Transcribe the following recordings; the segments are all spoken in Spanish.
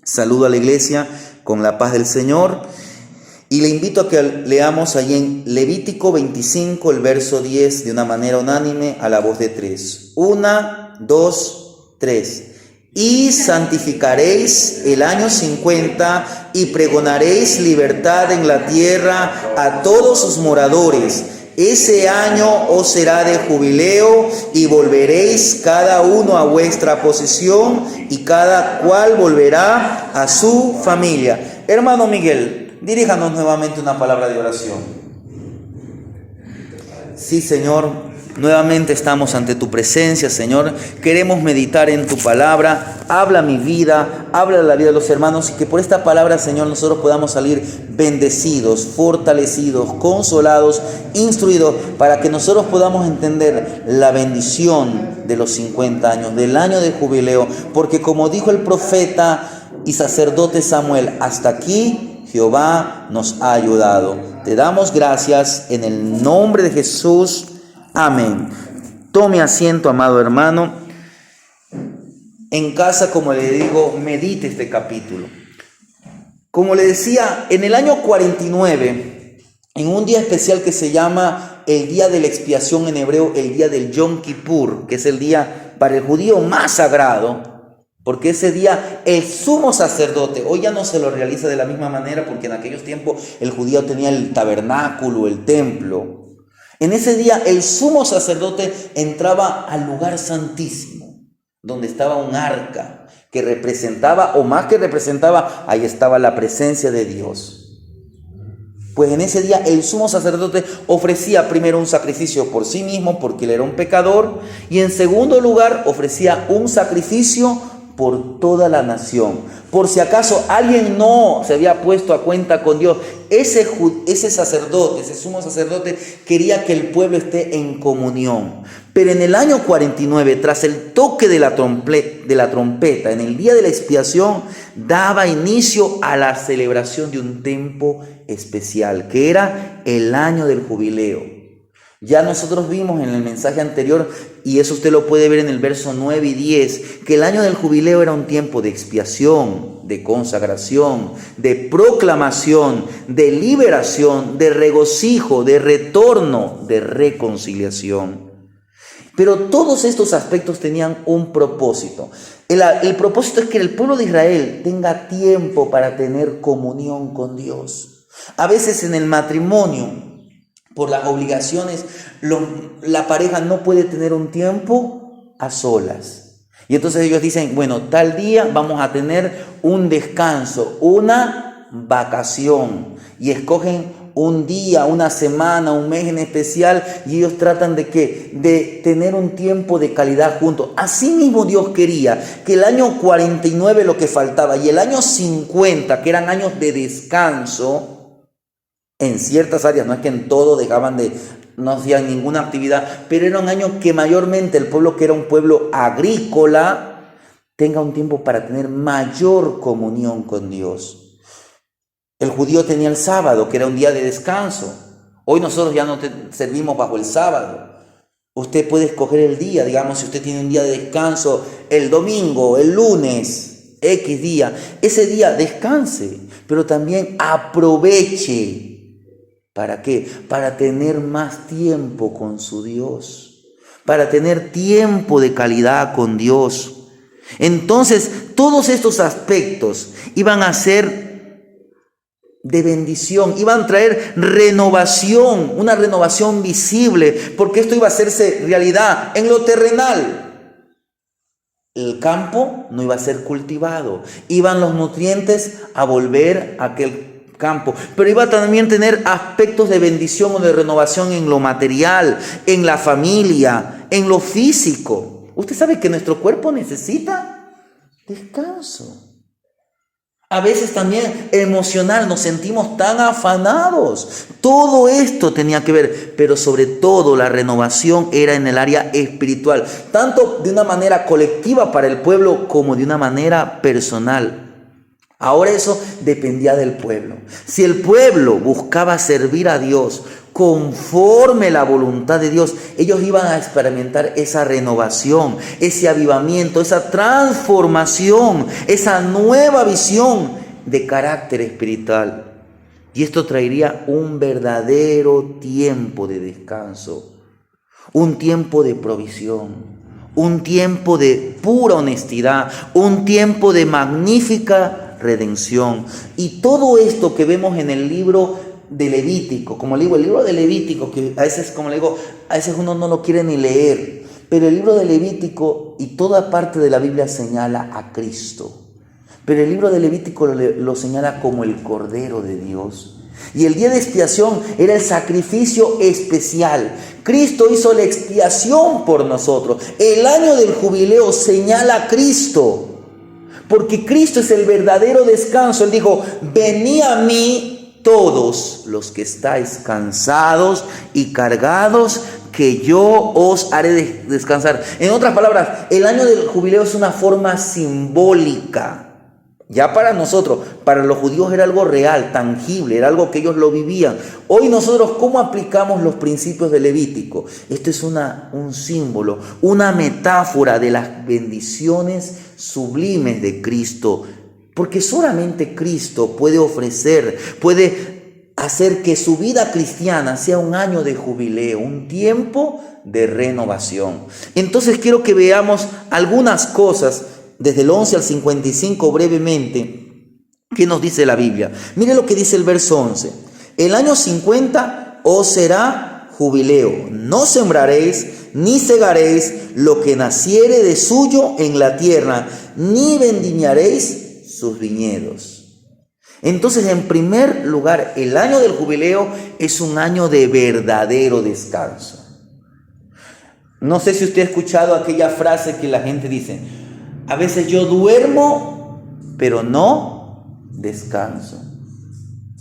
Saludo a la iglesia con la paz del Señor y le invito a que leamos ahí en Levítico 25, el verso 10, de una manera unánime a la voz de tres. 1, 2, 3. Y santificaréis el año 50 y pregonaréis libertad en la tierra a todos sus moradores. Ese año os será de jubileo y volveréis cada uno a vuestra posición y cada cual volverá a su familia. Hermano Miguel, diríjanos nuevamente una palabra de oración. Sí, Señor. Nuevamente estamos ante tu presencia, Señor. Queremos meditar en tu palabra. Habla mi vida, habla la vida de los hermanos y que por esta palabra, Señor, nosotros podamos salir bendecidos, fortalecidos, consolados, instruidos, para que nosotros podamos entender la bendición de los 50 años, del año de jubileo. Porque como dijo el profeta y sacerdote Samuel, hasta aquí Jehová nos ha ayudado. Te damos gracias en el nombre de Jesús. Amén. Tome asiento, amado hermano. En casa, como le digo, medite este capítulo. Como le decía, en el año 49, en un día especial que se llama el día de la expiación, en hebreo, el día del Yom Kippur, que es el día para el judío más sagrado, porque ese día el sumo sacerdote, hoy ya no se lo realiza de la misma manera, porque en aquellos tiempos el judío tenía el tabernáculo, el templo. En ese día el sumo sacerdote entraba al lugar santísimo, donde estaba un arca que representaba, o más que representaba, ahí estaba la presencia de Dios. Pues en ese día el sumo sacerdote ofrecía primero un sacrificio por sí mismo, porque él era un pecador, y en segundo lugar ofrecía un sacrificio por toda la nación. Por si acaso alguien no se había puesto a cuenta con Dios, ese sacerdote, ese sumo sacerdote, quería que el pueblo esté en comunión. Pero en el año 49, tras el toque de la trompeta, en el día de la expiación, daba inicio a la celebración de un tiempo especial, que era el año del jubileo. Ya nosotros vimos en el mensaje anterior, y eso usted lo puede ver en el verso 9 y 10, que el año del jubileo era un tiempo de expiación, de consagración, de proclamación, de liberación, de regocijo, de retorno, de reconciliación. Pero todos estos aspectos tenían un propósito. El propósito es que el pueblo de Israel tenga tiempo para tener comunión con Dios. A veces en el matrimonio, por las obligaciones, la pareja no puede tener un tiempo a solas. Y entonces ellos dicen, bueno, tal día vamos a tener un descanso, una vacación. Y escogen un día, una semana, un mes en especial, y ellos tratan de ¿qué? De tener un tiempo de calidad juntos. Así mismo Dios quería que el año 49, lo que faltaba, y el año 50, que eran años de descanso, en ciertas áreas, no es que en todo no hacían ninguna actividad, pero era un año que mayormente el pueblo, que era un pueblo agrícola, tenga un tiempo para tener mayor comunión con Dios. El judío tenía el sábado, que era un día de descanso. Hoy nosotros ya no servimos bajo el sábado. Usted puede escoger el día, digamos, si usted tiene un día de descanso, el domingo, el lunes, X día, ese día descanse, pero también aproveche. ¿Para qué? Para tener más tiempo con su Dios, para tener tiempo de calidad con Dios. Entonces, todos estos aspectos iban a ser de bendición, iban a traer renovación, una renovación visible, porque esto iba a hacerse realidad en lo terrenal. El campo no iba a ser cultivado, iban los nutrientes a volver a aquel campo, pero iba a también tener aspectos de bendición o de renovación en lo material, en la familia, en lo físico. Usted sabe que nuestro cuerpo necesita descanso. A veces también emocional, nos sentimos tan afanados. Todo esto tenía que ver, pero sobre todo la renovación era en el área espiritual, tanto de una manera colectiva para el pueblo como de una manera personal. Ahora eso dependía del pueblo. Si el pueblo buscaba servir a Dios conforme la voluntad de Dios. Ellos iban a experimentar esa renovación, ese avivamiento, esa transformación, esa nueva visión de carácter espiritual. Y esto traería un verdadero tiempo de descanso, un tiempo de provisión, un tiempo de pura honestidad, un tiempo de magnífica redención. Y todo esto que vemos en el libro de Levítico, como le digo, el libro de Levítico, que a veces, como le digo, a veces uno no lo quiere ni leer, pero el libro de Levítico y toda parte de la Biblia señala a Cristo. Pero el libro de Levítico lo señala como el Cordero de Dios. Y el día de expiación era el sacrificio especial. Cristo hizo la expiación por nosotros. El año del jubileo señala a Cristo, porque Cristo es el verdadero descanso. Él dijo: venid a mí todos los que estáis cansados y cargados, que yo os haré descansar. En otras palabras, el año del jubileo es una forma simbólica. Ya para nosotros, para los judíos era algo real, tangible, era algo que ellos lo vivían. Hoy nosotros, ¿cómo aplicamos los principios de Levítico? Esto es un símbolo, una metáfora de las bendiciones sublimes de Cristo. Porque solamente Cristo puede ofrecer, puede hacer que su vida cristiana sea un año de jubileo, un tiempo de renovación. Entonces quiero que veamos algunas cosas desde el 11 al 55 brevemente. ¿Qué nos dice la Biblia? Mire lo que dice el verso 11. El año 50 os será jubileo. No sembraréis ni segaréis lo que naciere de suyo en la tierra, ni vendimiaréis sus viñedos. Entonces, en primer lugar, el año del jubileo es un año de verdadero descanso. No sé si usted ha escuchado aquella frase que la gente dice: a veces yo duermo, pero no descanso.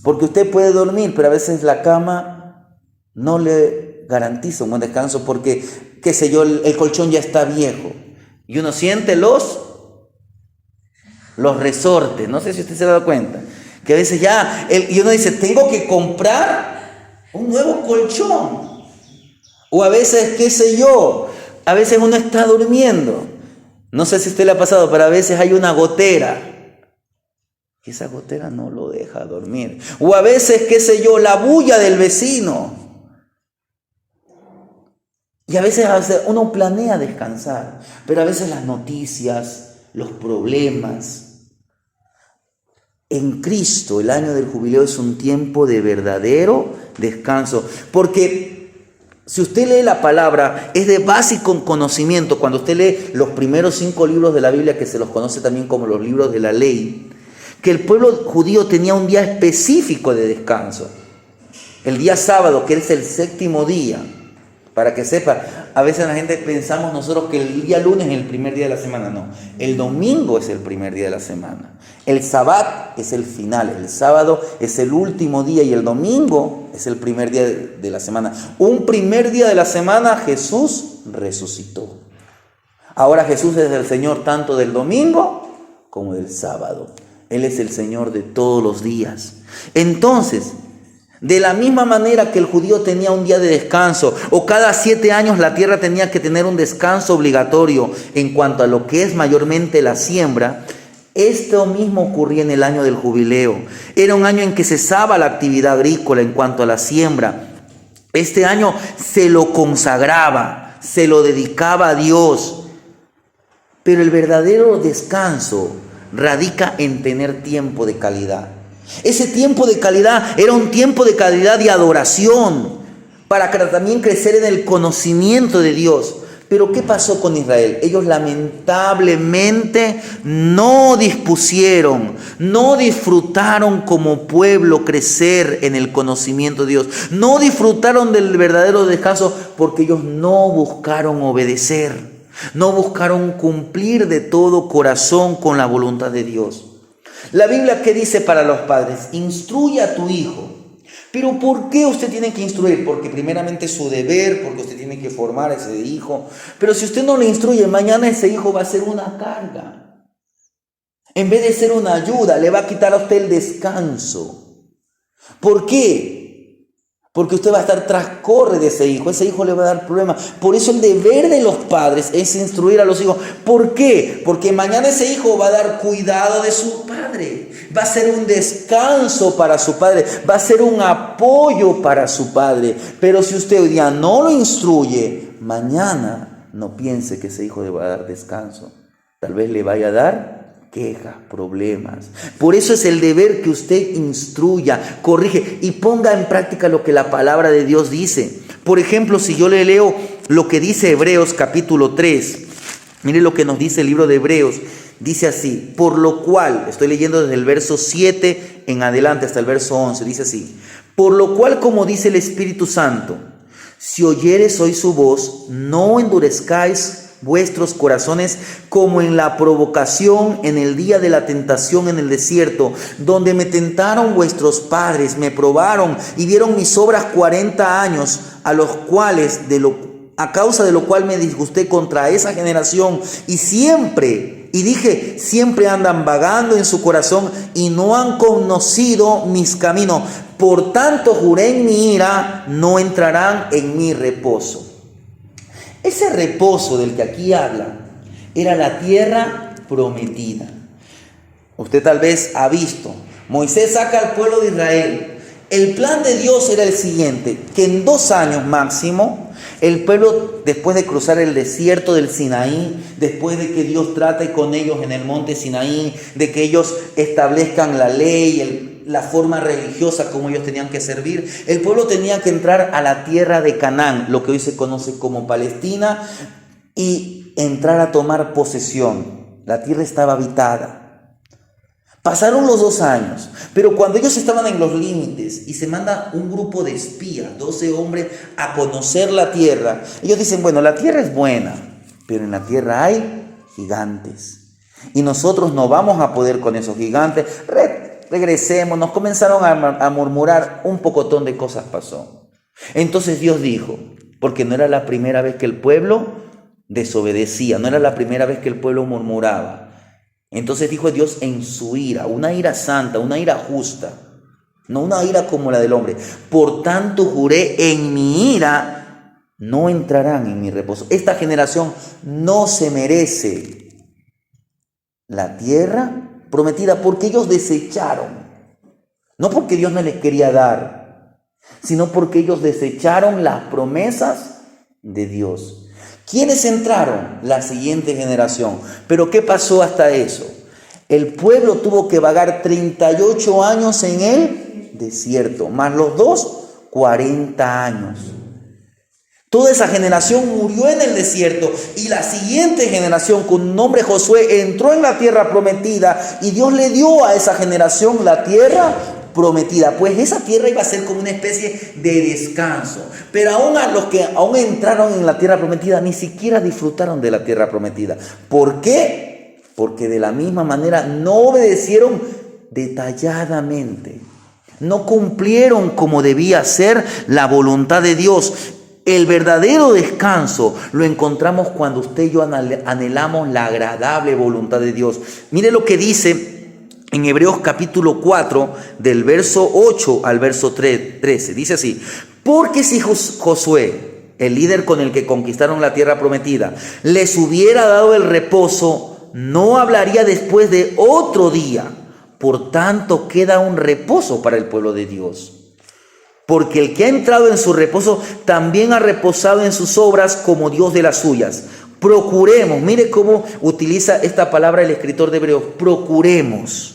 Porque usted puede dormir, pero a veces la cama no le garantiza un buen descanso porque, qué sé yo, el colchón ya está viejo. Y uno siente los resortes. No sé si usted se ha dado cuenta. Que a veces y uno dice: tengo que comprar un nuevo colchón. O a veces, qué sé yo, a veces uno está durmiendo. No sé si a usted le ha pasado, pero a veces hay una gotera. Y esa gotera no lo deja dormir. O a veces, qué sé yo, la bulla del vecino. Y a veces uno planea descansar, pero a veces las noticias, los problemas. En Cristo, el año del jubileo es un tiempo de verdadero descanso. Porque si usted lee la palabra, es de básico conocimiento. Cuando usted lee los primeros 5 libros de la Biblia, que se los conoce también como los libros de la ley, que el pueblo judío tenía un día específico de descanso. El día sábado, que es el 7º día. Para que sepa, a veces la gente pensamos nosotros que el día lunes es el primer día de la semana. No, el domingo es el primer día de la semana. El sabbat es el final, el sábado es el último día y el domingo es el primer día de la semana. Un primer día de la semana Jesús resucitó. Ahora Jesús es el Señor tanto del domingo como del sábado. Él es el Señor de todos los días. Entonces, de la misma manera que el judío tenía un día de descanso, o cada 7 años la tierra tenía que tener un descanso obligatorio en cuanto a lo que es mayormente la siembra, esto mismo ocurría en el año del jubileo. Era un año en que cesaba la actividad agrícola en cuanto a la siembra. Este año se lo consagraba, se lo dedicaba a Dios. Pero el verdadero descanso radica en tener tiempo de calidad. Ese tiempo de calidad era un tiempo de calidad de adoración para también crecer en el conocimiento de Dios. Pero ¿qué pasó con Israel? Ellos lamentablemente no dispusieron, no disfrutaron como pueblo crecer en el conocimiento de Dios. No disfrutaron del verdadero descanso porque ellos no buscaron obedecer, no buscaron cumplir de todo corazón con la voluntad de Dios. La Biblia, ¿qué dice para los padres? Instruye a tu hijo. Pero ¿por qué usted tiene que instruir? Porque primeramente es su deber, porque usted tiene que formar a ese hijo. Pero si usted no le instruye, mañana ese hijo va a ser una carga. En vez de ser una ayuda, le va a quitar a usted el descanso. ¿Por qué? Porque usted va a estar corre de ese hijo le va a dar problemas. Por eso el deber de los padres es instruir a los hijos. ¿Por qué? Porque mañana ese hijo va a dar cuidado de su padre. Va a ser un descanso para su padre. Va a ser un apoyo para su padre. Pero si usted hoy día no lo instruye, mañana no piense que ese hijo le va a dar descanso. Tal vez le vaya a dar quejas, problemas. Por eso es el deber que usted instruya, corrige y ponga en práctica lo que la palabra de Dios dice. Por ejemplo, si yo le leo lo que dice Hebreos capítulo 3, mire lo que nos dice el libro de Hebreos. Dice así: por lo cual, estoy leyendo desde el verso 7 en adelante hasta el verso 11, dice así: por lo cual, como dice el Espíritu Santo, si oyereis hoy su voz, no endurezcáis vuestros corazones como en la provocación en el día de la tentación en el desierto, donde me tentaron vuestros padres, me probaron y vieron mis obras 40 años, a los cuales a causa de lo cual me disgusté contra esa generación y dije, siempre andan vagando en su corazón y no han conocido mis caminos. Por tanto juré en mi ira, no entrarán en mi reposo. Ese reposo del que aquí habla era la tierra prometida. Usted tal vez ha visto, Moisés saca al pueblo de Israel. El plan de Dios era el siguiente: que en 2 años máximo, el pueblo, después de cruzar el desierto del Sinaí, después de que Dios trate con ellos en el monte Sinaí, de que ellos establezcan la ley, la forma religiosa como ellos tenían que servir, el pueblo tenía que entrar a la tierra de Canaán, lo que hoy se conoce como Palestina, y entrar a tomar posesión. La tierra estaba habitada. Pasaron los 2 años, pero cuando ellos estaban en los límites y se manda un grupo de espías, 12 hombres, a conocer la tierra, ellos dicen, bueno, la tierra es buena, pero en la tierra hay gigantes. Y nosotros no vamos a poder con esos gigantes. Regresemos. Nos comenzaron a murmurar, un pocotón de cosas pasó. Entonces Dios dijo, porque no era la primera vez que el pueblo desobedecía, no era la primera vez que el pueblo murmuraba. Entonces dijo Dios en su ira, una ira santa, una ira justa, no una ira como la del hombre. Por tanto juré en mi ira, no entrarán en mi reposo. Esta generación no se merece la tierra prometida porque ellos desecharon. No porque Dios no les quería dar, sino porque ellos desecharon las promesas de Dios. ¿Quiénes entraron? La siguiente generación. ¿Pero qué pasó hasta eso? El pueblo tuvo que vagar 38 años en el desierto, más los 2, 40 años. Toda esa generación murió en el desierto y la siguiente generación con nombre Josué entró en la tierra prometida y Dios le dio a esa generación la tierra prometida. Pues esa tierra iba a ser como una especie de descanso. Pero aún a los que aún entraron en la tierra prometida ni siquiera disfrutaron de la tierra prometida. ¿Por qué? Porque de la misma manera no obedecieron detalladamente. No cumplieron como debía ser la voluntad de Dios. El verdadero descanso lo encontramos cuando usted y yo anhelamos la agradable voluntad de Dios. Mire lo que dice en Hebreos capítulo 4, del verso 8 al verso 13. Dice así: porque si Josué, el líder con el que conquistaron la tierra prometida, les hubiera dado el reposo, no hablaría después de otro día. Por tanto, queda un reposo para el pueblo de Dios. Porque el que ha entrado en su reposo también ha reposado en sus obras como Dios de las suyas. Procuremos, mire cómo utiliza esta palabra el escritor de Hebreos, procuremos.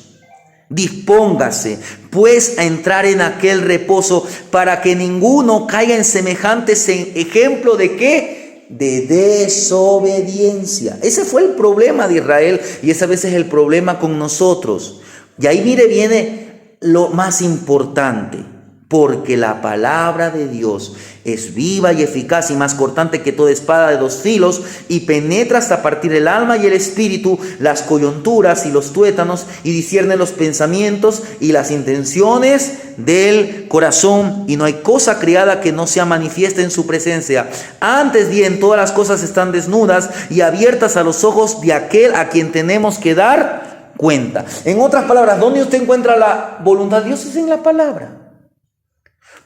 Dispóngase, pues, a entrar en aquel reposo para que ninguno caiga en semejantes ejemplo de ¿qué? De desobediencia. Ese fue el problema de Israel y ese a veces es el problema con nosotros. Y ahí mire, viene lo más importante. Porque la palabra de Dios es viva y eficaz y más cortante que toda espada de 2 filos y penetra hasta partir el alma y el espíritu, las coyunturas y los tuétanos y discierne los pensamientos y las intenciones del corazón. Y no hay cosa creada que no sea manifiesta en su presencia. Antes bien, todas las cosas están desnudas y abiertas a los ojos de aquel a quien tenemos que dar cuenta. En otras palabras, ¿dónde usted encuentra la voluntad de Dios? Es en la palabra.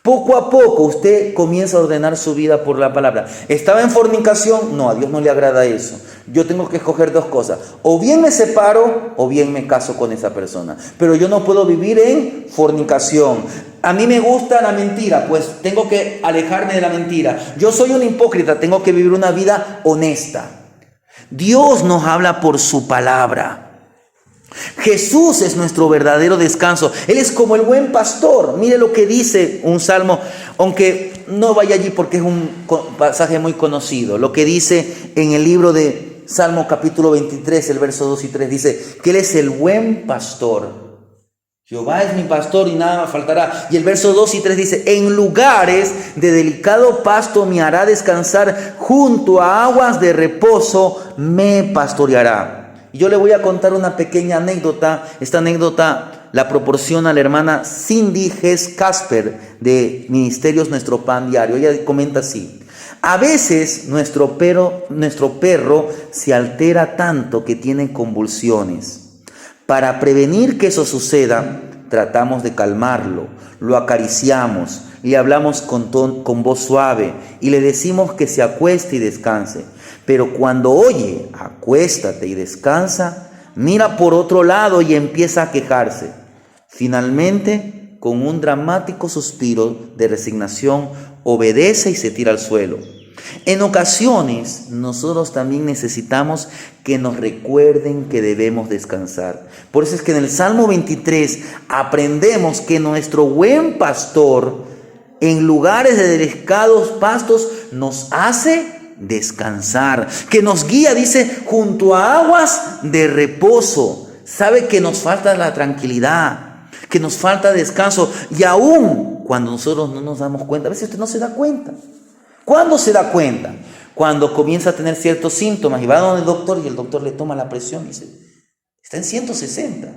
Poco a poco usted comienza a ordenar su vida por la palabra. ¿Estaba en fornicación? No, a Dios no le agrada eso. Yo tengo que escoger dos cosas. O bien me separo o bien me caso con esa persona. Pero yo no puedo vivir en fornicación. A mí me gusta la mentira, pues tengo que alejarme de la mentira. Yo soy un hipócrita, tengo que vivir una vida honesta. Dios nos habla por su palabra. Jesús es nuestro verdadero descanso. Él es como el buen pastor. Mire lo que dice un salmo, aunque no vaya allí porque es un pasaje muy conocido. Lo que dice en el libro de Salmo capítulo 23, el verso 2 y 3, dice que Él es el buen pastor. Jehová es mi pastor y nada me faltará. Y el verso 2 y 3 dice, en lugares de delicado pasto me hará descansar, junto a aguas de reposo me pastoreará. Y yo le voy a contar una pequeña anécdota. Esta anécdota la proporciona la hermana Cindy Hess Casper de Ministerios Nuestro Pan Diario. Ella comenta así: a veces nuestro perro se altera tanto que tiene convulsiones. Para prevenir que eso suceda, tratamos de calmarlo, lo acariciamos, le hablamos con voz suave y le decimos que se acueste y descanse. Pero cuando oye, acuéstate y descansa, mira por otro lado y empieza a quejarse. Finalmente, con un dramático suspiro de resignación, obedece y se tira al suelo. En ocasiones, nosotros también necesitamos que nos recuerden que debemos descansar. Por eso es que en el Salmo 23 aprendemos que nuestro buen pastor, en lugares de delicados pastos, nos hace descansar, que nos guía, dice, junto a aguas de reposo. Sabe que nos falta la tranquilidad, que nos falta descanso, y aún cuando nosotros no nos damos cuenta, a veces usted no se da cuenta. ¿Cuándo se da cuenta? Cuando comienza a tener ciertos síntomas y va donde el doctor y el doctor le toma la presión y dice, está en 160,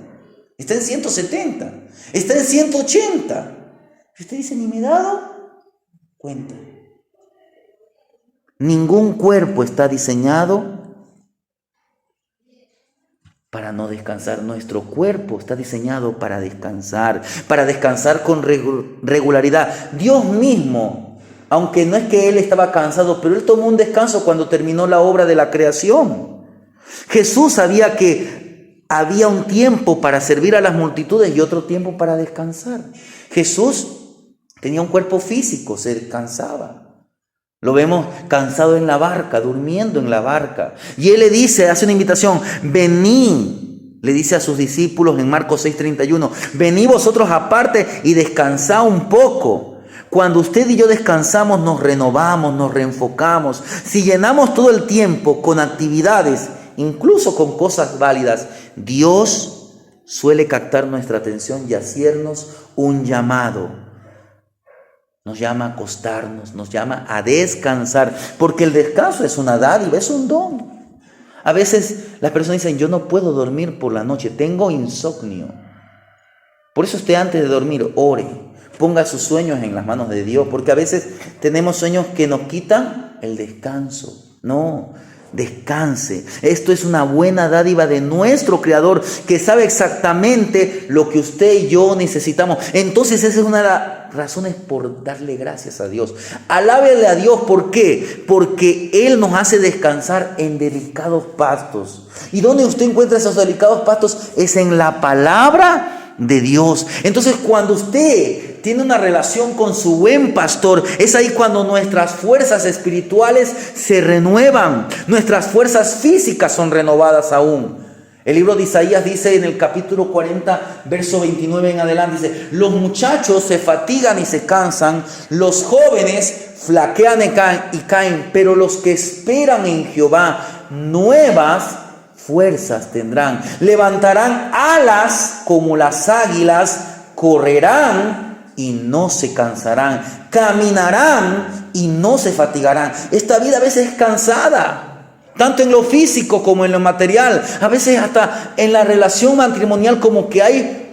está en 170, está en 180. Y usted dice, ni me he dado cuenta. Ningún cuerpo está diseñado para no descansar. Nuestro cuerpo está diseñado para descansar con regularidad. Dios mismo, aunque no es que Él estaba cansado, pero Él tomó un descanso cuando terminó la obra de la creación. Jesús sabía que había un tiempo para servir a las multitudes y otro tiempo para descansar. Jesús tenía un cuerpo físico, se descansaba. Lo vemos cansado en la barca, durmiendo en la barca. Y Él le dice, hace una invitación, venid, le dice a sus discípulos en Marcos 6:31, venid vosotros aparte y descansad un poco. Cuando usted y yo descansamos, nos renovamos, nos reenfocamos. Si llenamos todo el tiempo con actividades, incluso con cosas válidas, Dios suele captar nuestra atención y hacernos un llamado. Nos llama a acostarnos, nos llama a descansar, porque el descanso es una dádiva, es un don. A veces las personas dicen, yo no puedo dormir por la noche, tengo insomnio. Por eso usted antes de dormir, ore, ponga sus sueños en las manos de Dios, porque a veces tenemos sueños que nos quitan el descanso. No, descanse. Esto es una buena dádiva de nuestro Creador, que sabe exactamente lo que usted y yo necesitamos. Entonces esa es una de las razones por darle gracias a Dios. Alábele a Dios, ¿por qué? Porque Él nos hace descansar en delicados pastos. ¿Y dónde usted encuentra esos delicados pastos? Es en la palabra de Dios. Entonces cuando usted tiene una relación con su buen pastor, es ahí cuando nuestras fuerzas espirituales se renuevan, nuestras fuerzas físicas son renovadas aún. El libro de Isaías dice en el capítulo 40, verso 29 en adelante, dice, los muchachos se fatigan y se cansan, los jóvenes flaquean y caen, pero los que esperan en Jehová, nuevas fuerzas tendrán. Levantarán alas como las águilas, correrán y no se cansarán, caminarán y no se fatigarán. Esta vida a veces es cansada, tanto en lo físico como en lo material. A veces hasta en la relación matrimonial, como que hay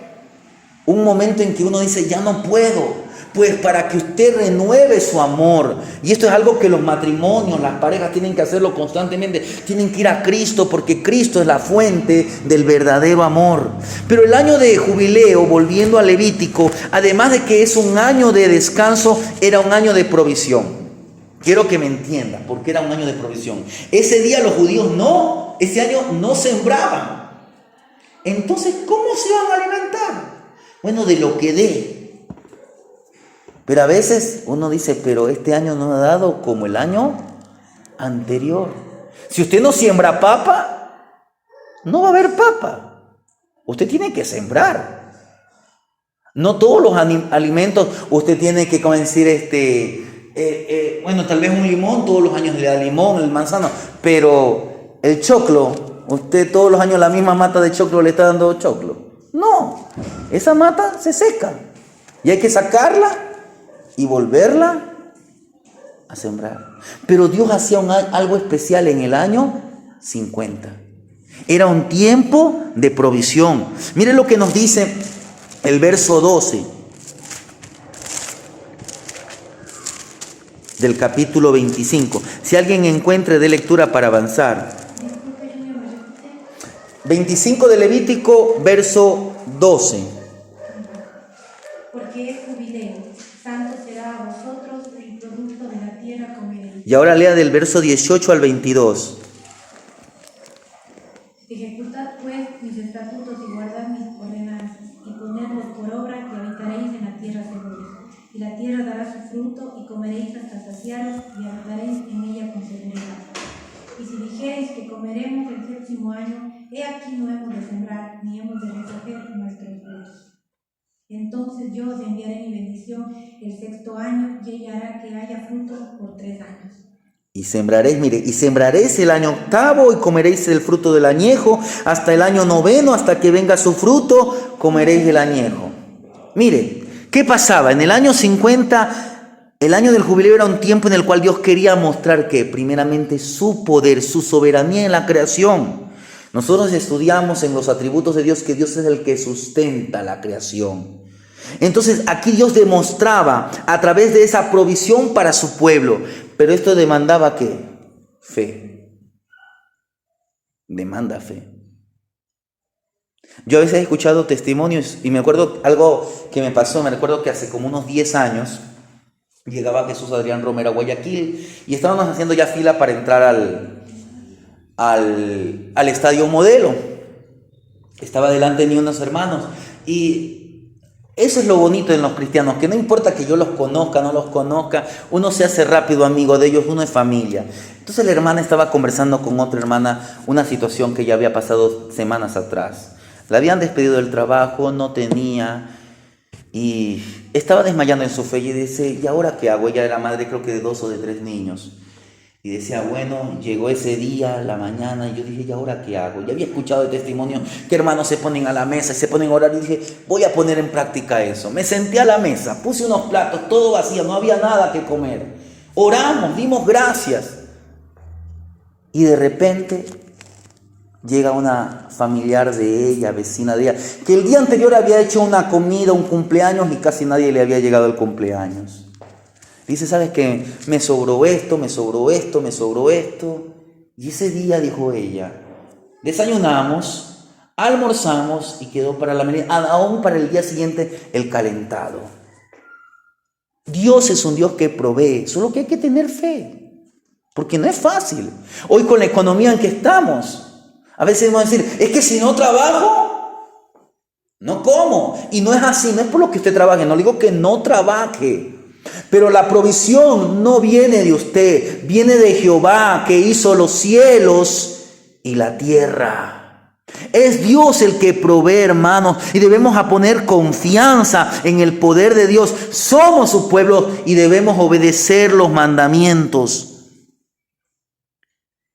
un momento en que uno dice, ya no puedo. Pues para que usted renueve su amor. Y esto es algo que los matrimonios, las parejas tienen que hacerlo constantemente. Tienen que ir a Cristo porque Cristo es la fuente del verdadero amor. Pero el año de jubileo, volviendo a Levítico, además de que es un año de descanso, era un año de provisión. Quiero que me entiendan por qué era un año de provisión. Ese día los judíos ese año no sembraban. Entonces, ¿cómo se iban a alimentar? Bueno, de lo que dé. Pero a veces uno dice, pero este año no ha dado como el año anterior. Si usted no siembra papa, no va a haber papa. Usted tiene que sembrar. No todos los alimentos usted tiene que, como decir, bueno, tal vez un limón, todos los años le da limón, el manzano, pero el choclo, usted todos los años la misma mata de choclo le está dando choclo. No, esa mata se seca y hay que sacarla y volverla a sembrar. Pero Dios hacía algo especial en el año 50. Era un tiempo de provisión. Mire lo que nos dice el verso 12 del capítulo 25. Si alguien encuentre de lectura para avanzar. 25 de Levítico, verso 12. Porque es jubileo, santo será a vosotros, el producto de la tierra comeréis. Y ahora lea del verso 18 al 22. Ejecutad pues mis estatutos y guardad mis ordenanzas, y ponedlos por obra, que habitaréis en la tierra segura. Y la tierra dará su fruto, y comeréis hasta saciaros, y habitaréis en ella con seguridad. Y si dijereis que comeremos el próximo año, he aquí no hemos de sembrar, ni hemos de recoger nuestros frutos. Entonces yo os enviaré mi bendición el sexto año, y ella hará que haya fruto por 3 años. Y sembraréis, mire, y sembraréis el año octavo, y comeréis el fruto del añejo, hasta el año noveno, hasta que venga su fruto, comeréis el añejo. Mire, ¿qué pasaba? En el año 50, el año del jubileo era un tiempo en el cual Dios quería mostrar que, primeramente, su poder, su soberanía en la creación. Nosotros estudiamos en los atributos de Dios que Dios es el que sustenta la creación. Entonces aquí Dios demostraba a través de esa provisión para su pueblo. Pero esto demandaba ¿qué? Fe. Demanda fe. Yo a veces he escuchado testimonios y me acuerdo algo que me pasó. Me recuerdo que hace como unos 10 años llegaba Jesús Adrián Romero a Guayaquil y estábamos haciendo ya fila para entrar al estadio Modelo. Estaba delante de mí unos hermanos y eso es lo bonito en los cristianos, que no importa que yo los conozca, no los conozca, uno se hace rápido amigo de ellos, uno es familia. Entonces la hermana estaba conversando con otra hermana una situación que ya había pasado semanas atrás. La habían despedido del trabajo, no tenía y estaba desmayando en su fe y dice, ¿y ahora qué hago? Ella era madre creo que de 2 o de 3 niños. Y decía, bueno, llegó ese día, la mañana, y yo dije, ¿y ahora qué hago? Ya había escuchado de testimonio que hermanos se ponen a la mesa y se ponen a orar, y dije, voy a poner en práctica eso. Me senté a la mesa, puse unos platos, todo vacío, no había nada que comer. Oramos, dimos gracias. Y de repente llega una familiar de ella, vecina de ella, que el día anterior había hecho una comida, un cumpleaños, y casi nadie le había llegado el cumpleaños. Dice, ¿sabes qué? Me sobró esto. Y ese día, dijo ella, desayunamos, almorzamos y quedó para la merienda, aún para el día siguiente el calentado. Dios es un Dios que provee, solo que hay que tener fe, porque no es fácil. Hoy con la economía en que estamos, a veces vamos a decir, es que si no trabajo, no como. Y no es así, no es por lo que usted trabaje, no digo que no trabaje. Pero la provisión no viene de usted, viene de Jehová que hizo los cielos y la tierra. Es Dios el que provee, hermanos, y debemos poner confianza en el poder de Dios. Somos su pueblo y debemos obedecer los mandamientos.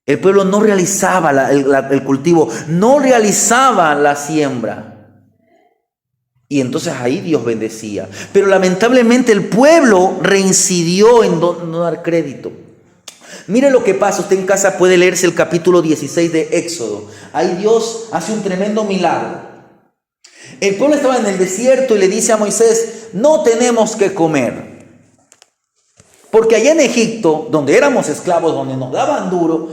El pueblo no realizaba el cultivo, no realizaba la siembra. Y entonces ahí Dios bendecía. Pero lamentablemente el pueblo reincidió en no dar crédito. Mire lo que pasa. Usted en casa puede leerse el capítulo 16 de Éxodo. Ahí Dios hace un tremendo milagro. El pueblo estaba en el desierto y le dice a Moisés, no tenemos que comer. Porque allá en Egipto, donde éramos esclavos, donde nos daban duro,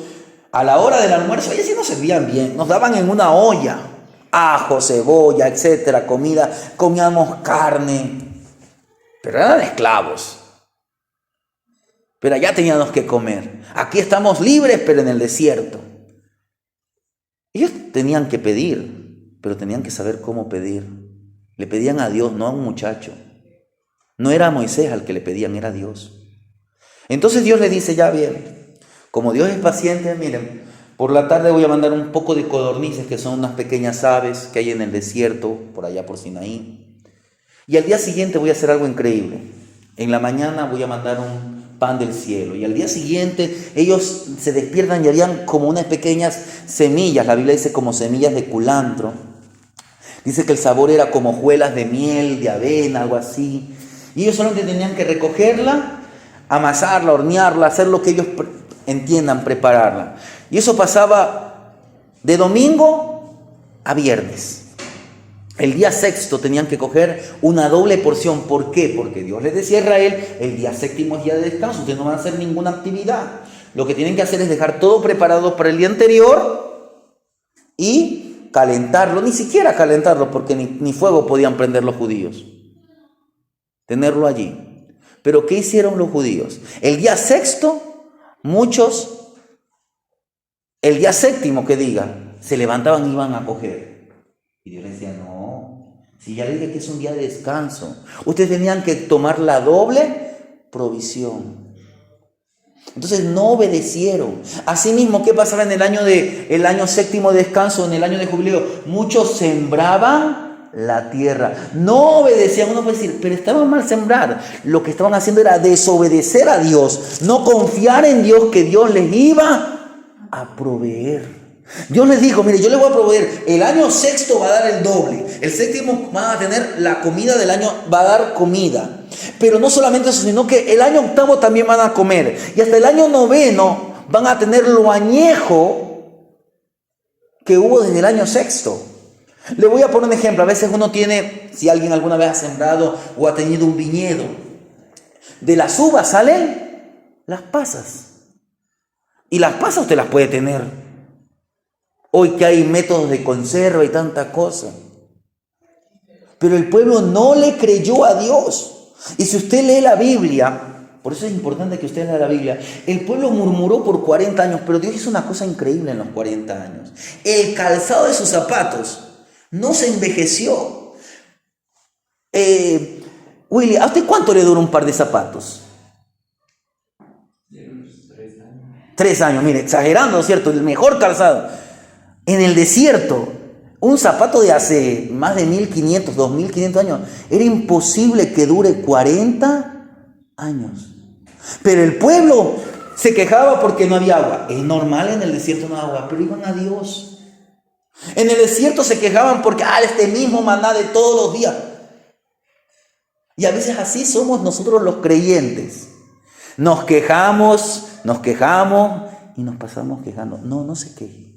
a la hora del almuerzo, allá sí nos servían bien, nos daban en una olla, ajo, cebolla, etcétera, comida, comíamos carne, pero eran esclavos. Pero allá teníamos que comer. Aquí estamos libres, pero en el desierto. Ellos tenían que pedir, pero tenían que saber cómo pedir. Le pedían a Dios, no a un muchacho. No era a Moisés al que le pedían, era a Dios. Entonces Dios le dice, ya bien, como Dios es paciente, miren, por la tarde voy a mandar un poco de codornices, que son unas pequeñas aves que hay en el desierto, por allá por Sinaí. Y al día siguiente voy a hacer algo increíble. En la mañana voy a mandar un pan del cielo. Y al día siguiente ellos se despiertan y habían como unas pequeñas semillas. La Biblia dice como semillas de culantro. Dice que el sabor era como hojuelas de miel, de avena, algo así. Y ellos solamente tenían que recogerla, amasarla, hornearla, hacer lo que ellos entiendan, prepararla. Y eso pasaba de domingo a viernes. El día sexto tenían que coger una doble porción. ¿Por qué? Porque Dios les decía a Israel, el día séptimo es día de descanso, ustedes no van a hacer ninguna actividad. Lo que tienen que hacer es dejar todo preparado para el día anterior y calentarlo, ni siquiera calentarlo, porque ni fuego podían prender los judíos. Tenerlo allí. Pero ¿qué hicieron los judíos? El día sexto, muchos, el día séptimo que diga, se levantaban y iban a coger. Y Dios les decía, no, si ya les dije que es un día de descanso, ustedes tenían que tomar la doble provisión. Entonces no obedecieron. Asimismo, ¿qué pasaba en el año séptimo de descanso, en el año de jubileo? Muchos sembraban la tierra, no obedecían. Uno puede decir, pero estaban mal sembrar. Lo que estaban haciendo era desobedecer a Dios, no confiar en Dios, que Dios les iba a proveer. Dios les dijo, mire, yo les voy a proveer, el año sexto va a dar el doble, el séptimo van a tener la comida del año, va a dar comida, pero no solamente eso, sino que el año octavo también van a comer, y hasta el año noveno van a tener lo añejo que hubo desde el año sexto. Le voy a poner un ejemplo. A veces uno tiene, si alguien alguna vez ha sembrado o ha tenido un viñedo, de las uvas salen las pasas, y las pasas usted las puede tener. Hoy que hay métodos de conserva y tanta cosa. Pero el pueblo no le creyó a Dios. Y si usted lee la Biblia, por eso es importante que usted lea la Biblia, el pueblo murmuró por 40 años, pero Dios hizo una cosa increíble en los 40 años. El calzado de sus zapatos no se envejeció. Willy, ¿a usted cuánto le dura un par de zapatos? 3 años, mire, exagerando, ¿cierto? El mejor calzado. En el desierto, un zapato de hace más de 1500, 2500 años, era imposible que dure 40 años. Pero el pueblo se quejaba porque no había agua. Es normal, en el desierto no hay agua, pero iban a Dios. En el desierto se quejaban porque, este mismo maná de todos los días. Y a veces así somos nosotros los creyentes. Nos quejamos y nos pasamos quejando. No se queje.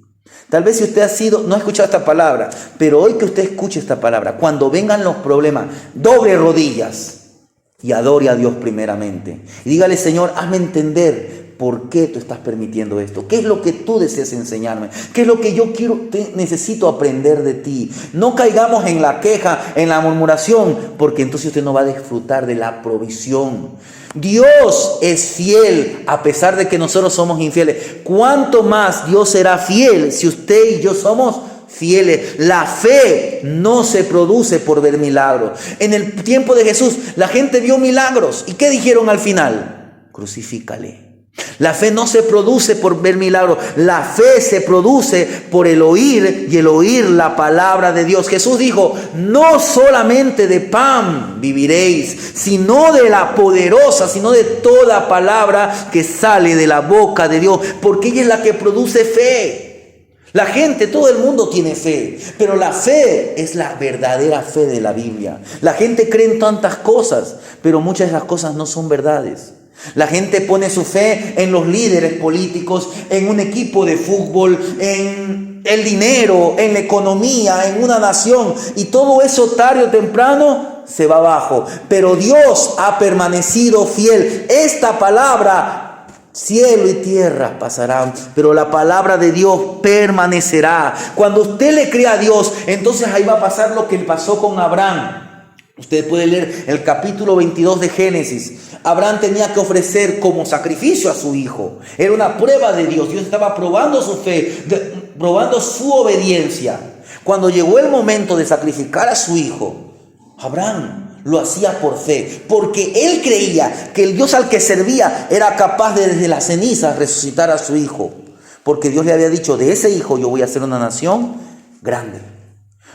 Tal vez si usted no ha escuchado esta palabra, pero hoy que usted escuche esta palabra, cuando vengan los problemas, doble rodillas y adore a Dios primeramente. Y dígale, Señor, hazme entender por qué tú estás permitiendo esto. ¿Qué es lo que tú deseas enseñarme? ¿Qué es lo que yo necesito aprender de ti? No caigamos en la queja, en la murmuración, porque entonces usted no va a disfrutar de la provisión. Dios es fiel a pesar de que nosotros somos infieles. ¿Cuánto más Dios será fiel si usted y yo somos fieles? La fe no se produce por ver milagros. En el tiempo de Jesús la gente vio milagros. ¿Y qué dijeron al final? Crucifícale. La fe no se produce por ver milagros. La fe se produce por el oír, y el oír la palabra de Dios. Jesús dijo, no solamente de pan viviréis, sino de la poderosa, sino de toda palabra que sale de la boca de Dios, porque ella es la que produce fe. La gente, todo el mundo tiene fe, pero la fe es la verdadera fe de la Biblia. La gente cree en tantas cosas, pero muchas de las cosas no son verdades. La gente pone su fe en los líderes políticos, en un equipo de fútbol, en el dinero, en la economía, en una nación, y todo eso tarde o temprano se va abajo. Pero Dios ha permanecido fiel. Esta palabra, cielo y tierra pasarán, pero la palabra de Dios permanecerá. Cuando usted le crea a Dios, entonces ahí va a pasar lo que pasó con Abraham. Usted puede leer el capítulo 22 de Génesis. Abraham tenía que ofrecer como sacrificio a su hijo. Era una prueba de Dios. Dios estaba probando su fe, probando su obediencia. Cuando llegó el momento de sacrificar a su hijo, Abraham lo hacía por fe, porque él creía que el Dios al que servía era capaz de desde las cenizas resucitar a su hijo. Porque Dios le había dicho, de ese hijo yo voy a hacer una nación grande.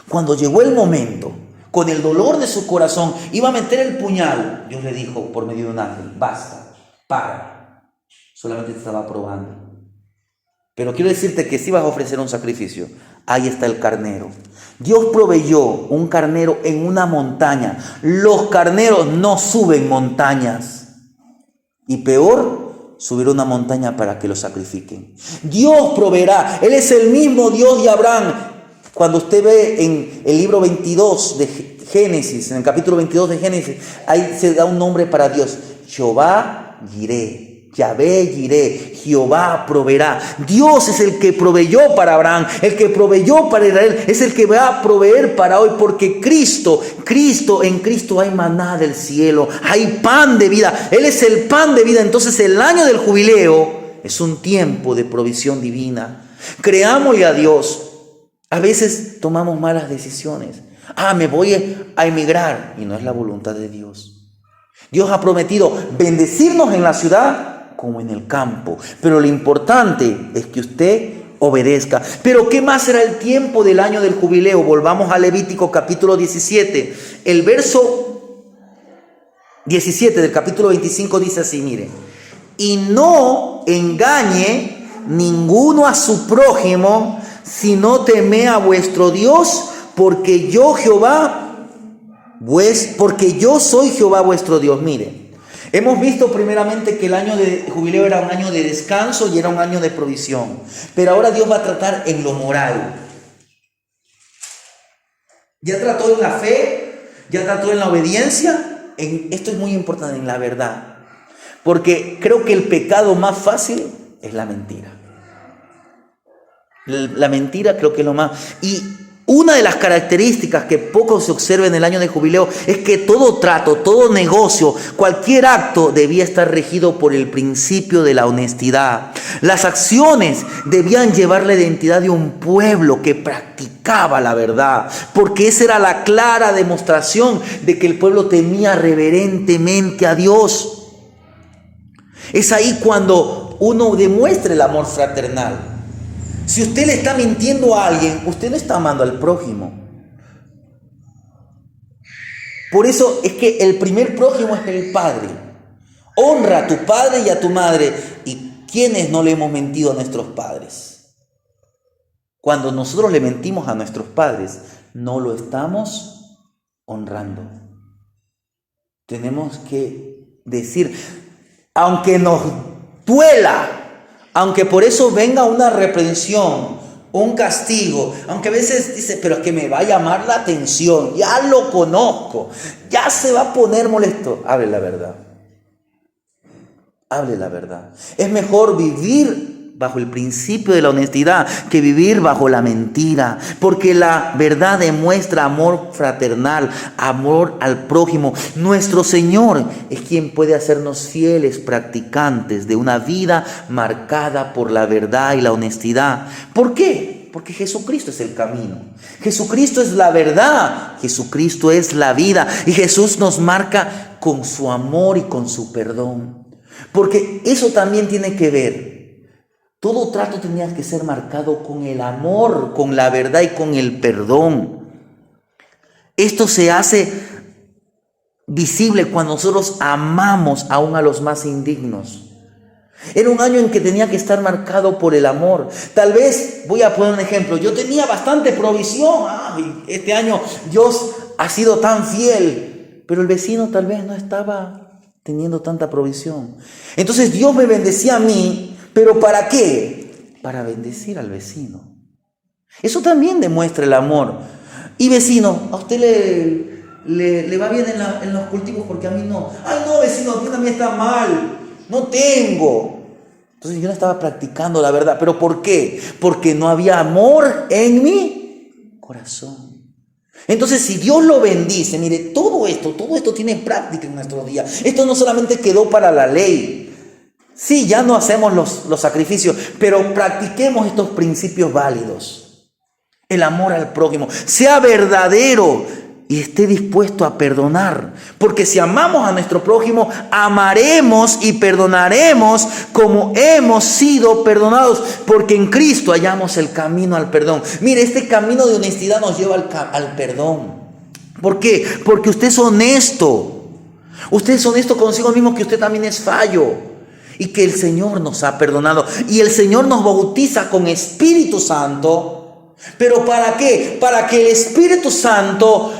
Cuando llegó el momento, con el dolor de su corazón, iba a meter el puñal. Dios le dijo por medio de un ángel, basta, para. Solamente te estaba probando. Pero quiero decirte que si vas a ofrecer un sacrificio, ahí está el carnero. Dios proveyó un carnero en una montaña. Los carneros no suben montañas. Y peor, subir una montaña para que lo sacrifiquen. Dios proveerá. Él es el mismo Dios de Abraham. Cuando usted ve en el libro 22 de Génesis, en el capítulo 22 de Génesis, ahí se da un nombre para Dios. Jehová Jireh, Yahvé Jireh, Jehová proveerá. Dios es el que proveyó para Abraham, el que proveyó para Israel, es el que va a proveer para hoy, porque en Cristo hay maná del cielo, hay pan de vida. Él es el pan de vida. Entonces el año del jubileo es un tiempo de provisión divina. Creámosle a Dios. A veces tomamos malas decisiones. Me voy a emigrar, y no es la voluntad de Dios. Dios ha prometido bendecirnos en la ciudad como en el campo, pero lo importante es que usted obedezca. Pero ¿qué más será el tiempo del año del jubileo? Volvamos a Levítico capítulo 17. El verso 17 del capítulo 25 dice así, mire: y no engañe ninguno a su prójimo, sino teme a vuestro Dios, porque yo soy Jehová vuestro Dios. Mire, hemos visto primeramente que el año de jubileo era un año de descanso y era un año de provisión. Pero ahora Dios va a tratar en lo moral. Ya trató en la fe, ya trató en la obediencia. Esto es muy importante, en la verdad. Porque creo que el pecado más fácil es la mentira. La mentira creo que es lo más. Y una de las características que poco se observa en el año de jubileo es que todo trato, todo negocio, cualquier acto debía estar regido por el principio de la honestidad. Las acciones debían llevar la identidad de un pueblo que practicaba la verdad, porque esa era la clara demostración de que el pueblo temía reverentemente a Dios. Es ahí cuando uno demuestra el amor fraternal. Si usted le está mintiendo a alguien, usted no está amando al prójimo. Por eso es que el primer prójimo es el padre. Honra a tu padre y a tu madre. ¿Y quiénes no le hemos mentido a nuestros padres? Cuando nosotros le mentimos a nuestros padres, no lo estamos honrando. Tenemos que decir, aunque nos duela, aunque por eso venga una reprensión, un castigo, aunque a veces dice, pero es que me va a llamar la atención, ya lo conozco, ya se va a poner molesto. Hable la verdad. Hable la verdad. Es mejor vivir bajo el principio de la honestidad que vivir bajo la mentira, porque la verdad demuestra amor fraternal, amor al prójimo. Nuestro Señor es quien puede hacernos fieles practicantes de una vida marcada por la verdad y la honestidad. ¿Por qué? Porque Jesucristo es el camino, Jesucristo es la verdad, Jesucristo es la vida, y Jesús nos marca con su amor y con su perdón, porque eso también tiene que ver. Todo trato tenía que ser marcado con el amor, con la verdad y con el perdón. Esto se hace visible cuando nosotros amamos aún a los más indignos. Era un año en que tenía que estar marcado por el amor. Tal vez, voy a poner un ejemplo, yo tenía bastante provisión. Este año Dios ha sido tan fiel, pero el vecino tal vez no estaba teniendo tanta provisión. Entonces Dios me bendecía a mí. ¿Pero para qué? Para bendecir al vecino. Eso también demuestra el amor. Y vecino, a usted le va bien en los cultivos porque a mí no. Ay, no, vecino, a ti también está mal. No tengo. Entonces yo no estaba practicando la verdad. ¿Pero por qué? Porque no había amor en mi corazón. Entonces, si Dios lo bendice, mire, todo esto tiene práctica en nuestros días. Esto no solamente quedó para la ley. Sí, ya no hacemos los sacrificios, pero practiquemos estos principios válidos. El amor al prójimo. Sea verdadero y esté dispuesto a perdonar. Porque si amamos a nuestro prójimo, amaremos y perdonaremos como hemos sido perdonados. Porque en Cristo hallamos el camino al perdón. Mire, este camino de honestidad nos lleva al perdón. ¿Por qué? Porque usted es honesto. Usted es honesto consigo mismo, que usted también es fallo. Y que el Señor nos ha perdonado. Y el Señor nos bautiza con Espíritu Santo. ¿Pero para qué? Para que el Espíritu Santo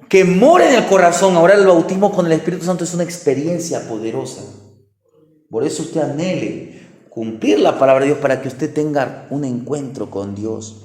que mora en el corazón. Ahora el bautismo con el Espíritu Santo es una experiencia poderosa. Por eso usted anhele cumplir la palabra de Dios, para que usted tenga un encuentro con Dios.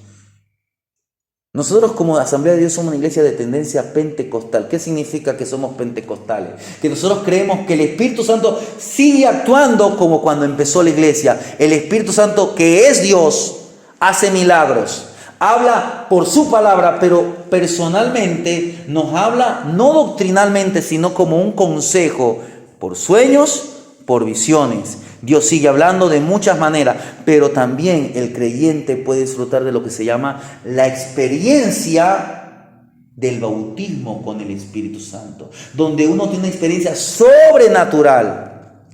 Nosotros como Asamblea de Dios somos una iglesia de tendencia pentecostal. ¿Qué significa que somos pentecostales? Que nosotros creemos que el Espíritu Santo sigue actuando como cuando empezó la iglesia. El Espíritu Santo, que es Dios, hace milagros. Habla por su palabra, pero personalmente nos habla no doctrinalmente, sino como un consejo, por sueños, por visiones. Dios sigue hablando de muchas maneras, pero también el creyente puede disfrutar de lo que se llama la experiencia del bautismo con el Espíritu Santo, donde uno tiene una experiencia sobrenatural.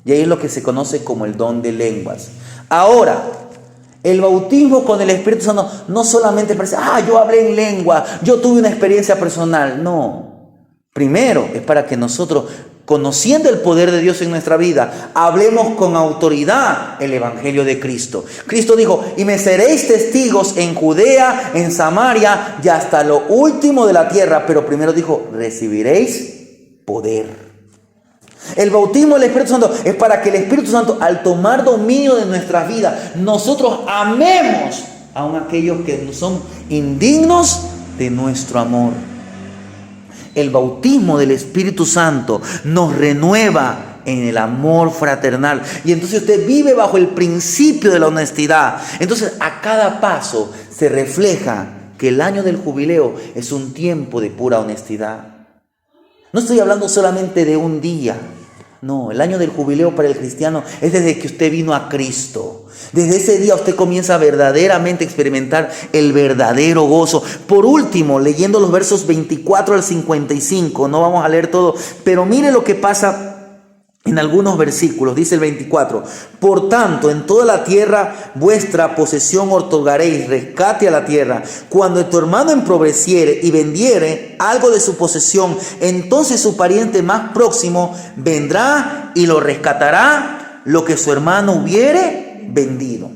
Y ahí es lo que se conoce como el don de lenguas. Ahora, el bautismo con el Espíritu Santo no solamente parece, yo hablé en lengua, yo tuve una experiencia personal. No. Primero es para que nosotros, conociendo el poder de Dios en nuestra vida, hablemos con autoridad el Evangelio de Cristo. Cristo dijo, y me seréis testigos en Judea, en Samaria y hasta lo último de la tierra. Pero primero dijo, recibiréis poder. El bautismo del Espíritu Santo es para que el Espíritu Santo, al tomar dominio de nuestras vidas, nosotros amemos aun aquellos que son indignos de nuestro amor. El bautismo del Espíritu Santo nos renueva en el amor fraternal. Y entonces usted vive bajo el principio de la honestidad. Entonces a cada paso se refleja que el año del jubileo es un tiempo de pura honestidad. No estoy hablando solamente de un día. No, el año del jubileo para el cristiano es desde que usted vino a Cristo. Desde ese día usted comienza verdaderamente a experimentar el verdadero gozo. Por último, leyendo los versos 24 al 55, no vamos a leer todo, pero mire lo que pasa en algunos versículos. Dice el 24, por tanto, en toda la tierra vuestra posesión otorgaréis, rescate a la tierra. Cuando tu hermano empobreciere y vendiere algo de su posesión, entonces su pariente más próximo vendrá y lo rescatará lo que su hermano hubiere vendido.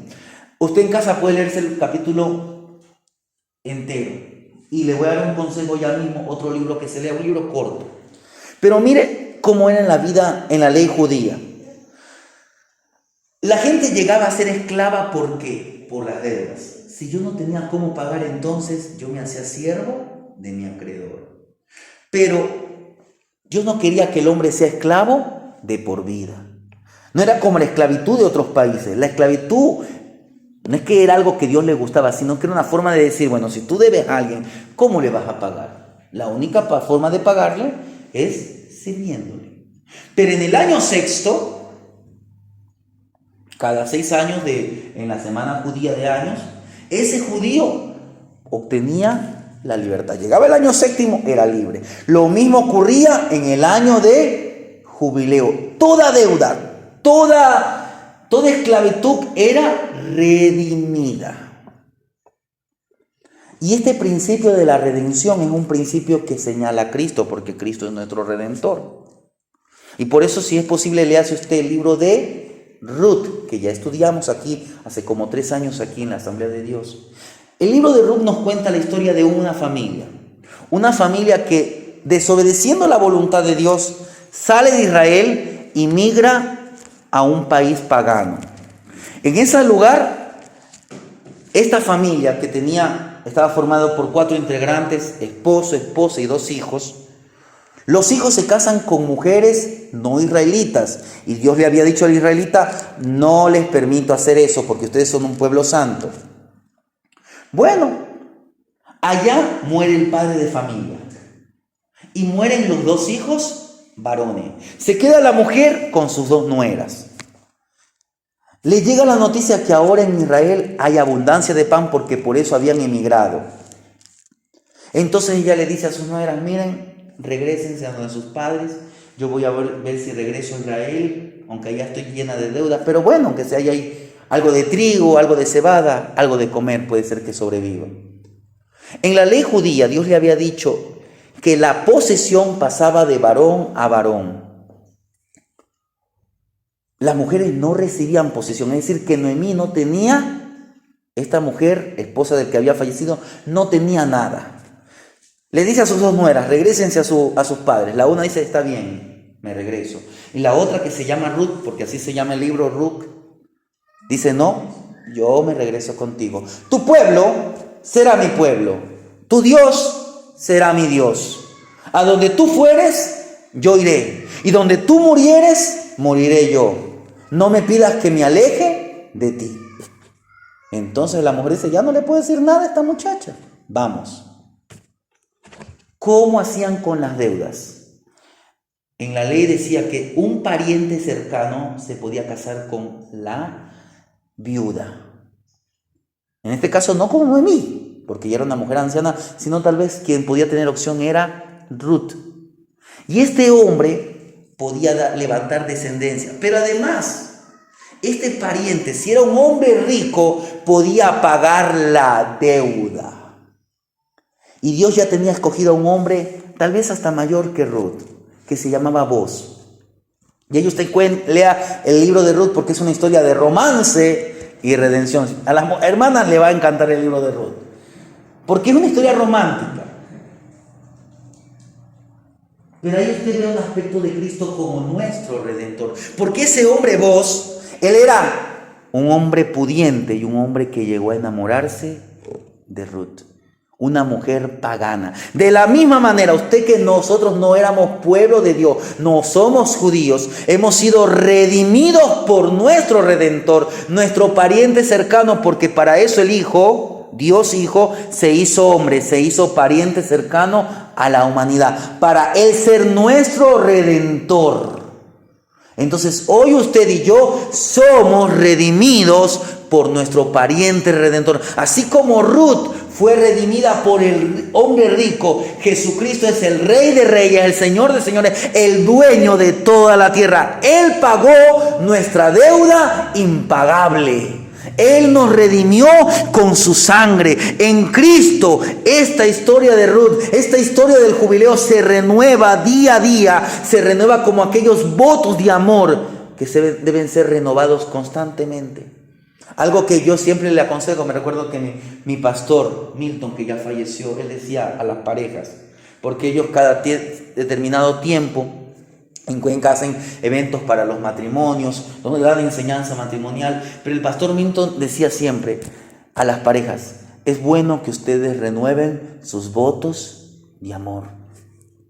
Usted en casa puede leerse el capítulo entero. Y le voy a dar un consejo ya mismo, otro libro que se lea, un libro corto. Pero mire cómo era en la vida, en la ley judía. La gente llegaba a ser esclava, ¿por qué? Por las deudas. Si yo no tenía cómo pagar, entonces yo me hacía siervo de mi acreedor. Pero Dios no quería que el hombre sea esclavo de por vida. No era como la esclavitud de otros países. La esclavitud no es que era algo que Dios le gustaba, sino que era una forma de decir, bueno, si tú debes a alguien, ¿cómo le vas a pagar? La única forma de pagarle es sirviéndole. Pero en el año sexto, cada 6 años en la semana judía de años, ese judío obtenía la libertad. Llegaba el año séptimo, era libre. Lo mismo ocurría en el año de jubileo. Toda deuda, toda esclavitud era redimida. Y este principio de la redención es un principio que señala a Cristo, porque Cristo es nuestro Redentor. Y por eso, si es posible, léase usted el libro de Ruth, que ya estudiamos aquí hace como 3 años aquí en la Asamblea de Dios. El libro de Ruth nos cuenta la historia de una familia que, desobedeciendo la voluntad de Dios, sale de Israel y migra a un país pagano. En ese lugar Esta familia que estaba formada por 4 integrantes, esposo, esposa y 2 hijos. Los hijos se casan con mujeres no israelitas. Y Dios le había dicho al israelita, no les permito hacer eso porque ustedes son un pueblo santo. Bueno, allá muere el padre de familia. Y mueren los 2 hijos varones. Se queda la mujer con sus 2 nueras. Le llega la noticia que ahora en Israel hay abundancia de pan porque por eso habían emigrado. Entonces ella le dice a sus nueras, miren, regrésense a donde sus padres. Yo voy a ver si regreso a Israel, aunque allá estoy llena de deudas. Pero bueno, aunque sea ahí algo de trigo, algo de cebada, algo de comer, puede ser que sobreviva. En la ley judía, Dios le había dicho que la posesión pasaba de varón a varón. Las mujeres no recibían posesión, es decir, que Noemí no tenía, esta mujer, esposa del que había fallecido, no tenía nada. Le dice a sus 2 nueras, regrésense a sus padres. La una dice, está bien, me regreso. Y la otra, que se llama Ruth, porque así se llama el libro Ruth, dice, no, yo me regreso contigo. Tu pueblo será mi pueblo, tu Dios será mi Dios. A donde tú fueres, yo iré. Y donde tú murieres, moriré yo. No me pidas que me aleje de ti. Entonces la mujer dice, ya no le puedo decir nada a esta muchacha. Vamos. ¿Cómo hacían con las deudas? En la ley decía que un pariente cercano se podía casar con la viuda. En este caso no como Noemí, porque ella era una mujer anciana, sino tal vez quien podía tener opción era Ruth. Y este hombre podía levantar descendencia. Pero además, este pariente, si era un hombre rico, podía pagar la deuda. Y Dios ya tenía escogido a un hombre, tal vez hasta mayor que Ruth, que se llamaba Boaz. Y ahí usted lea el libro de Ruth porque es una historia de romance y redención. A las hermanas le va a encantar el libro de Ruth, porque es una historia romántica. Pero ahí usted ve un aspecto de Cristo como nuestro Redentor. Porque ese hombre Boaz, él era un hombre pudiente y un hombre que llegó a enamorarse de Ruth, una mujer pagana. De la misma manera, usted que nosotros no éramos pueblo de Dios, no somos judíos, hemos sido redimidos por nuestro Redentor, nuestro pariente cercano, porque para eso el Hijo, Dios Hijo, se hizo hombre, se hizo pariente cercano a la humanidad, para Él ser nuestro Redentor. Entonces, hoy usted y yo somos redimidos por nuestro pariente Redentor. Así como Ruth fue redimida por el hombre rico, Jesucristo es el Rey de Reyes, el Señor de Señores, el dueño de toda la tierra. Él pagó nuestra deuda impagable. Él nos redimió con su sangre. En Cristo, esta historia de Ruth, esta historia del jubileo se renueva día a día, se renueva como aquellos votos de amor que deben ser renovados constantemente. Algo que yo siempre le aconsejo, me recuerdo que mi pastor Milton, que ya falleció, él decía a las parejas, porque ellos cada determinado tiempo hacen eventos para los matrimonios, donde dan enseñanza matrimonial, pero el pastor Milton decía siempre a las parejas, es bueno que ustedes renueven sus votos de amor,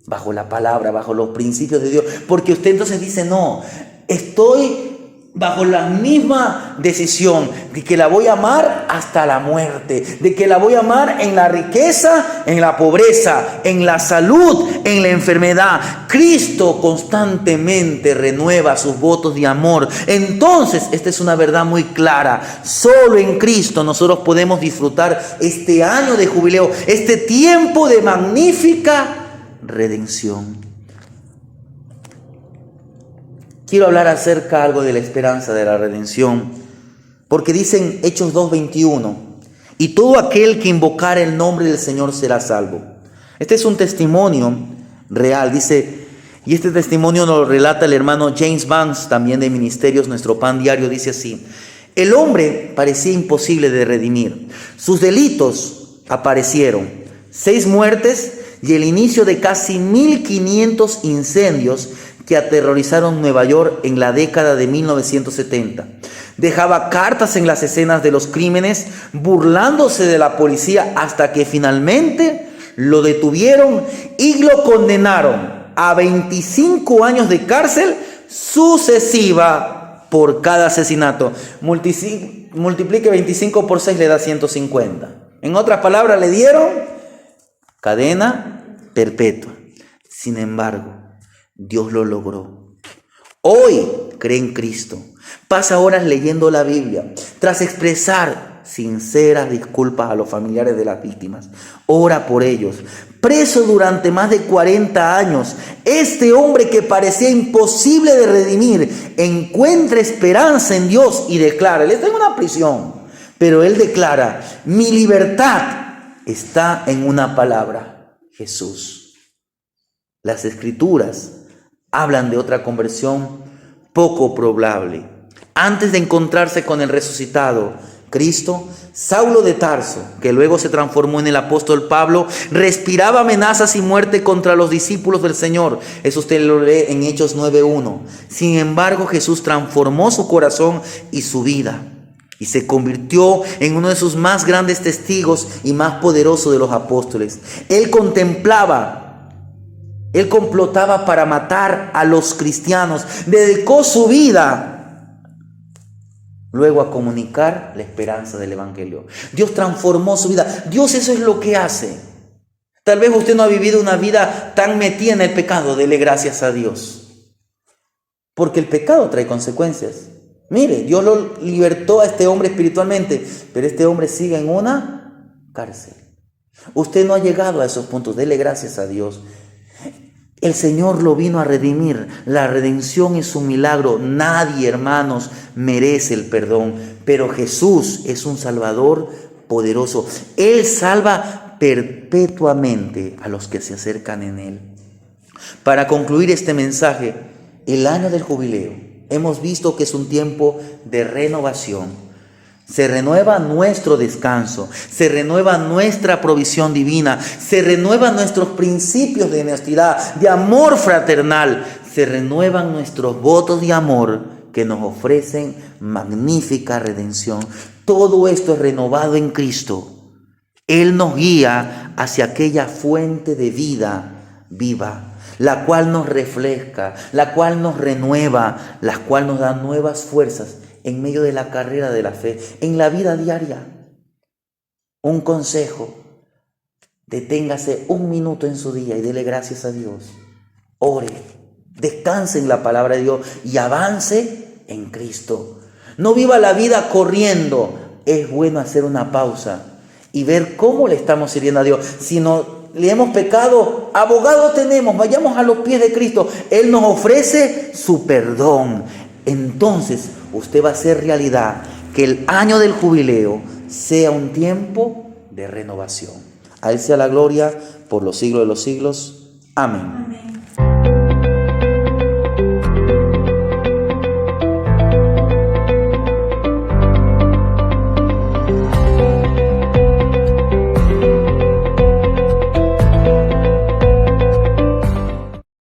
bajo la palabra, bajo los principios de Dios, porque usted entonces dice, no, estoy bajo la misma decisión de que la voy a amar hasta la muerte, de que la voy a amar en la riqueza, en la pobreza, en la salud, en la enfermedad. Cristo constantemente renueva sus votos de amor. Entonces, esta es una verdad muy clara. Solo en Cristo nosotros podemos disfrutar este año de jubileo, este tiempo de magnífica redención. Quiero hablar acerca algo de la esperanza de la redención, porque dicen Hechos 2:21, y todo aquel que invocare el nombre del Señor será salvo. Este es un testimonio real, dice, y este testimonio nos lo relata el hermano James Vance, también de Ministerios Nuestro Pan Diario, dice así: el hombre parecía imposible de redimir, sus delitos aparecieron, 6 muertes y el inicio de casi 1500 incendios que aterrorizaron Nueva York en la década de 1970. Dejaba cartas en las escenas de los crímenes, burlándose de la policía hasta que finalmente lo detuvieron y lo condenaron a 25 años de cárcel sucesiva por cada asesinato. Multiplique 25 por 6, le da 150. En otras palabras, le dieron cadena perpetua. Sin embargo, Dios lo logró. Hoy cree en Cristo. Pasa horas leyendo la Biblia. Tras expresar sinceras disculpas a los familiares de las víctimas, ora por ellos. Preso durante más de 40 años, este hombre que parecía imposible de redimir, encuentra esperanza en Dios y declara, él está en una prisión, pero él declara, mi libertad está en una palabra, Jesús. Las Escrituras hablan de otra conversión poco probable. Antes de encontrarse con el resucitado Cristo, Saulo de Tarso, que luego se transformó en el apóstol Pablo, respiraba amenazas y muerte contra los discípulos del Señor. Eso usted lo lee en Hechos 9:1. Sin embargo, Jesús transformó su corazón y su vida y se convirtió en uno de sus más grandes testigos y más poderosos de los apóstoles. Él complotaba para matar a los cristianos. Dedicó su vida luego a comunicar la esperanza del Evangelio. Dios transformó su vida. Dios eso es lo que hace. Tal vez usted no ha vivido una vida tan metida en el pecado. Dele gracias a Dios. Porque el pecado trae consecuencias. Mire, Dios lo libertó a este hombre espiritualmente, pero este hombre sigue en una cárcel. Usted no ha llegado a esos puntos. Dele gracias a Dios. El Señor lo vino a redimir. La redención es un milagro. Nadie, hermanos, merece el perdón. Pero Jesús es un Salvador poderoso. Él salva perpetuamente a los que se acercan en Él. Para concluir este mensaje, el año del jubileo, hemos visto que es un tiempo de renovación. Se renueva nuestro descanso, se renueva nuestra provisión divina, se renuevan nuestros principios de honestidad, de amor fraternal, se renuevan nuestros votos de amor que nos ofrecen magnífica redención. Todo esto es renovado en Cristo. Él nos guía hacia aquella fuente de vida viva, la cual nos refresca, la cual nos renueva, la cual nos da nuevas fuerzas en medio de la carrera de la fe, en la vida diaria. Un consejo: deténgase un minuto en su día y dele gracias a Dios. Ore, descanse en la palabra de Dios y avance en Cristo. No viva la vida corriendo. Es bueno hacer una pausa y ver cómo le estamos sirviendo a Dios. Si no le hemos pecado, abogado tenemos, vayamos a los pies de Cristo. Él nos ofrece su perdón. Entonces usted va a hacer realidad que el año del jubileo sea un tiempo de renovación. A Él sea la gloria por los siglos de los siglos. Amén. Amén.